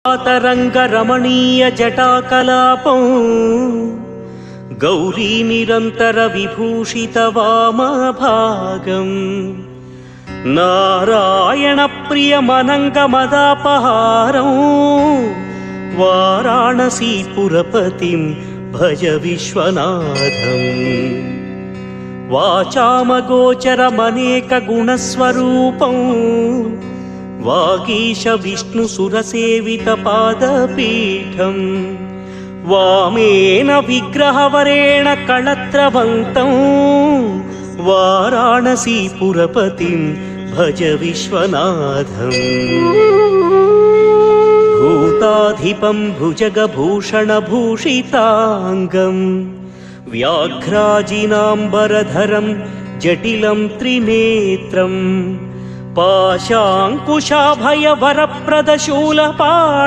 तरंगरमणीय जटाकलापं गौरी निरंतर विभूषित वामभागं नारायण प्रिय मनंगमदापहारं वाराणसी पुरपतिं भज विश्वनाथम् वाचामगोचरमनेक गुणस्वरूपं वागीश विष्णु सुरसेवित पादपीठं वामेन विग्रहवरेण कळत्रवन्तं वाराणसी पुरपतिं भज विश्वनाथम् भूताधिपं भुजगभूषणभूषिताङ्गं व्याघ्राजिनाम्बरधरं जटिलं त्रिनेत्रं पाशाङ्कुशाभयवरप्रदशूलपाणि